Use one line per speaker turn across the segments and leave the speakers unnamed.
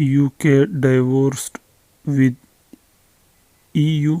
UK divorced with EU।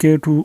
K2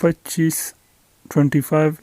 25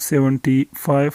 75।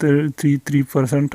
33%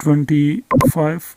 25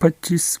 25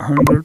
100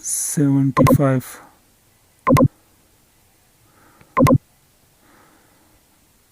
75।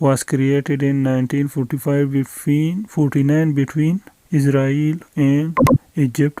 was created in 1949 between Israel and Egypt,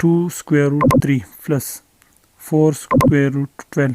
2√3 + 4√12।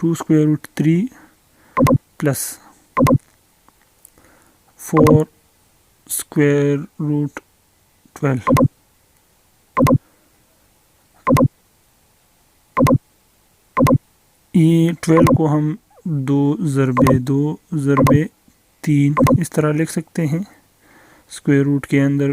2√3 + 4√12। یہ 12 کو ہم 2 ضرب 3 اس طرح لکھ سکتے ہیں، اسکوائر روٹ کے اندر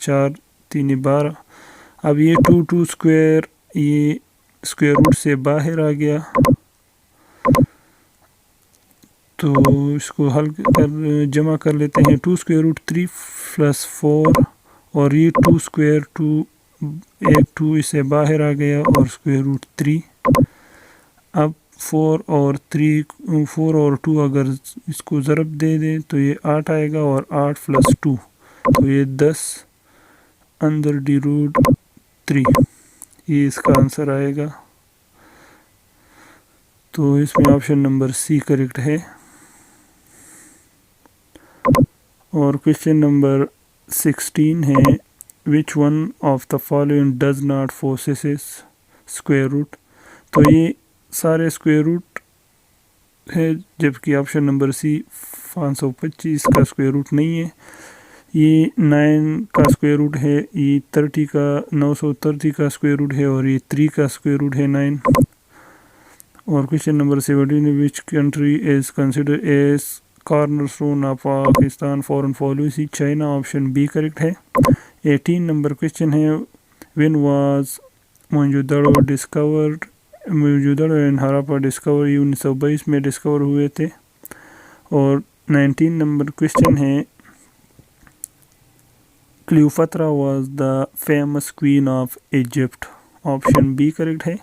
4 3 12۔ اب یہ 2 اسکوائر یہ اسکوائر روٹ سے باہر آ گیا، تو اس کو حل جمع کر لیتے ہیں۔ 2 اسکوائر روٹ 3 + 4 اور یہ 2 اسکوائر 2 ایک 2 اس سے باہر آ گیا اور اسکوائر روٹ 3۔ اب 4 اور 2 اگر اس کو ضرب دے دیں تو یہ 8 آئے گا، اور 8 + 2 تو یہ 10 اندر √3، یہ اس کا آنسر آئے گا۔ تو اس میں آپشن نمبر سی کریکٹ ہے۔ اور کویشچن نمبر 16 ہے which one of the following does not possess square root. تو یہ سارے اسکوائر روٹ ہے، جبکہ آپشن نمبر سی 525 کا اسکوائر روٹ نہیں ہے۔ یہ 9 کا اسکوائر روٹ ہے، یہ 930 کا اسکوائر روٹ ہے، اور یہ 3 کا اسکوائر روٹ ہے 9۔ اور question number 17 which country is consider as corner stone of Pakistan foreign policy, China, option B correct ہے۔ 18 نمبر کویشچن ہے when was Mohenjodaro discovered, Mohenjodaro and Harappa discover, یہ 1922 میں ڈسکور ہوئے تھے۔ اور 19 نمبر کویشچن ہے Cleopatra was the famous queen of Egypt, option B correct ہے۔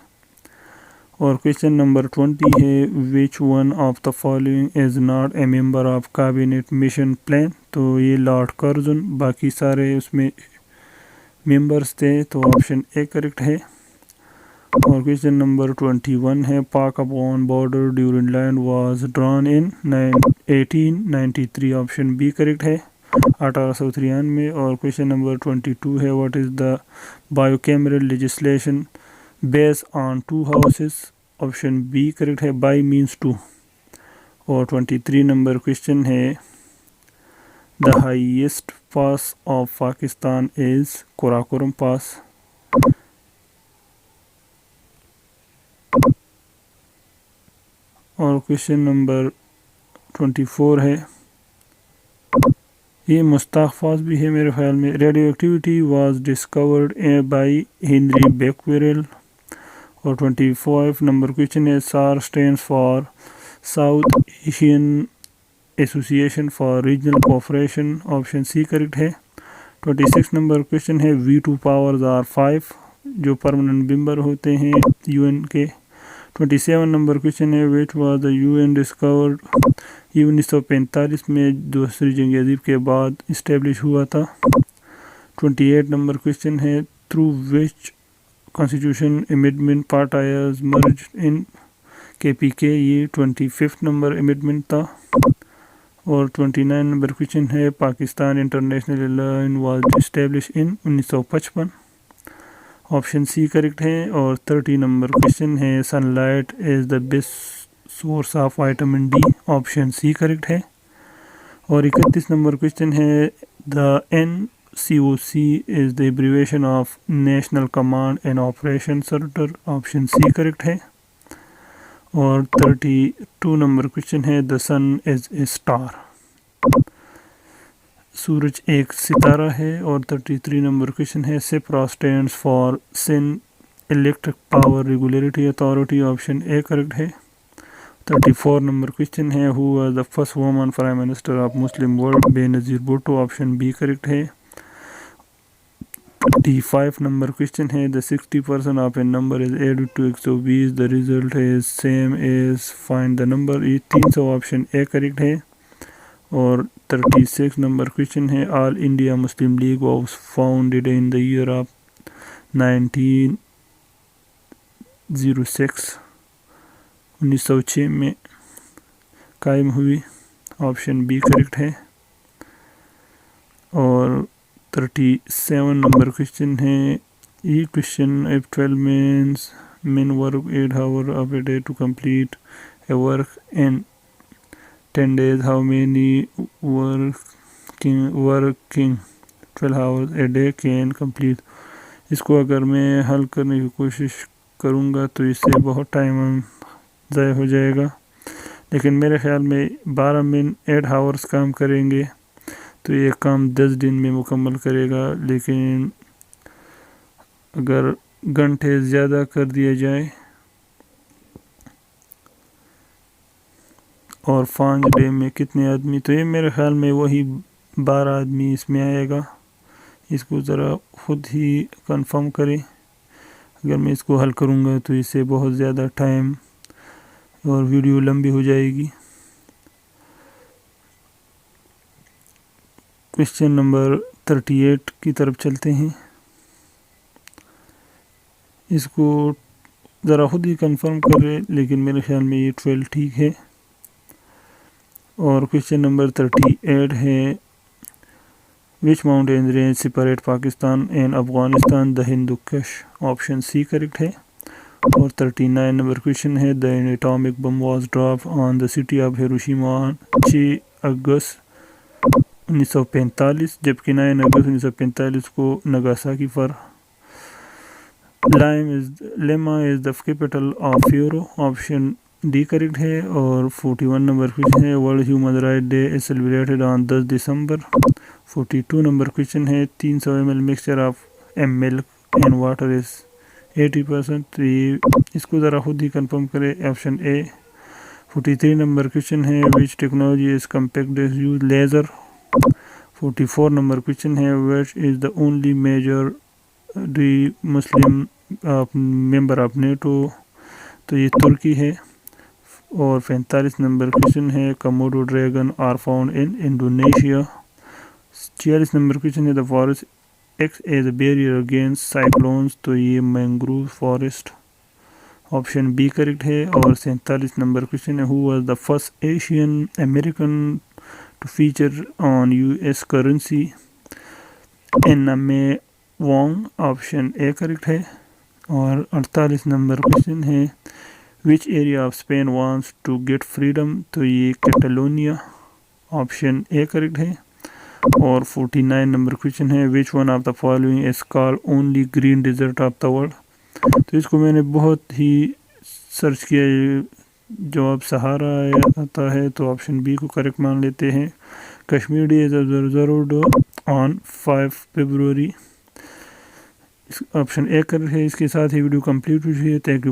اور کویشچن نمبر 20 ہے which one of the following is not a member of cabinet mission plan, تو یہ لارڈ کرزن، باقی سارے اس میں ممبرس تھے، تو آپشن اے کریکٹ ہے۔ اور کویشچن نمبر 21 ہے Pak Afghan border Durand line was drawn in 1893، option B correct ہے، 1893۔ اور کویشچن نمبر 22 ہے what is the bicameral legislation based on 2 houses, option B correct ہے، بائی مینس 2۔ اور 23 نمبر کویشچن ہے the highest pass of Pakistan is Karakoram pass. اور question number 24 ہے، یہ مستاق فاس بھی ہے میرے خیال میں، radioactivity was discovered by Henri Becquerel. اور 25 نمبر کویشچن ہے سار stands for south Asian association for regional cooperation, option C correct ہے۔ 26 نمبر کویشچن ہے ویٹو پاورز آر 5، جو پرماننٹ ممبر ہوتے ہیں UN کے۔ 27 نمبر کویشچن ہے which was the UN discovered, یہ 1945 میں دوسری جنگ عظیم کے بعد اسٹیبلش ہوا تھا۔ 28 نمبر کویشچن ہے through which constitution amendment parties merged in KPK، یہ 25 نمبر امینڈمنٹ تھا۔ اور 29 نمبر کویشچن ہے Pakistan international line was establish in 1955، option C correct ہے۔ اور 30 نمبر کویشچن ہے sunlight is the best source of vitamin D, option C correct ہے۔ اور 31 number question ہے the NCOC is the abbreviation of national command and operation centre, option C correct ہے۔ اور 32 number question ہے دا سن از اے star, سورج ایک ستارہ ہے۔ اور 33 نمبر کویشچن ہے supra stands for sun electric power regulatory authority, option A correct ہے۔ 34 نمبر کویشچن ہے who was the first woman prime minister of Muslim world, Benazir Bhutto, option B correct ہے۔ 35 نمبر کویشچن ہے the 60% of a number is added to 120 the result is same as find the number، یہ 300، option A correct ہے۔ اور 36 number question ہے all India Muslim league was founded in the year of 1906، 1906 میں قائم ہوئی، option B correct ہے۔ اور 37 number question ہے یہ question if 12 men work 8 hours of a day to complete a work in 10 days how many working 12 hours a day can complete، اس کو اگر میں حل کرنے کی کوشش کروں گا تو اس سے بہت ٹائم ضائع ہو جائے گا، لیکن میرے خیال میں 8 آورس کام کریں گے تو یہ کام 10 دن میں مکمل کرے گا۔ لیکن اگر گھنٹے زیادہ کر دیا جائے اور 5 ڈے میں کتنے آدمی، تو یہ میرے خیال میں وہی 12 آدمی اس میں آئے گا۔ اس کو ذرا خود ہی کنفرم کریں، اگر میں اس کو حل کروں گا تو اس سے بہت زیادہ ٹائم اور ویڈیو لمبی ہو جائے گی۔ کویسچن نمبر 38 کی طرف چلتے ہیں، اس کو ذرا خود ہی کنفرم کریں، لیکن میرے خیال میں یہ 12 ٹھیک ہے۔ اور کویسچن نمبر 38 ہے which mountain range separate Pakistan and Afghanistan the Hindukush, option C correct ہے۔ اور 39 نمبر کویسچن ہے the atomic bomb was drop on the city of Hiroshima 6 August 1945، جبکہ 9 اگست 1945 کو ناگاساکی پر۔ Lima is the capital of Peru, option D correct ہے۔ اور 41 number question ہے world human right day is celebrated on 10 December. 42 number question ہے 300 ml mixture of milk and water is 80%، تو یہ اس کو ذرا خود ہی کنفرم کرے، آپشن اے۔ 43 نمبر کویسچن ہے which technology is compact use laser. 44 number question ہے which is the only major Muslim member of NATO, تو یہ ترکی ہے۔ اور 45 نمبر کویسچن ہے Komodo dragon are found in Indonesia. 46 number question ہے the forest acts as a barrier against سائیکلونز، تو یہ mangrove forest, option B correct ہے۔ اور 47 نمبر کویسچن ہے who was the first Asian American to feature on US currency, Anna May Wang, option A correct ہے۔ اور 48 number question ہے which area of Spain wants to get freedom, تو یہ کیٹالونیا، option A correct ہے۔ اور 49 number question ہے which one of the following is called only green desert of the world, تو اس کو میں نے بہت ہی سرچ کیا، جواب سہارا آتا ہے، تو آپشن بی کو کریکٹ مان لیتے ہیں۔ Kashmir day is observed on 5 February, option A correct ہے۔ اس کے ساتھ ہی ویڈیو کمپلیٹ ہوئی ہے، تھینک یو۔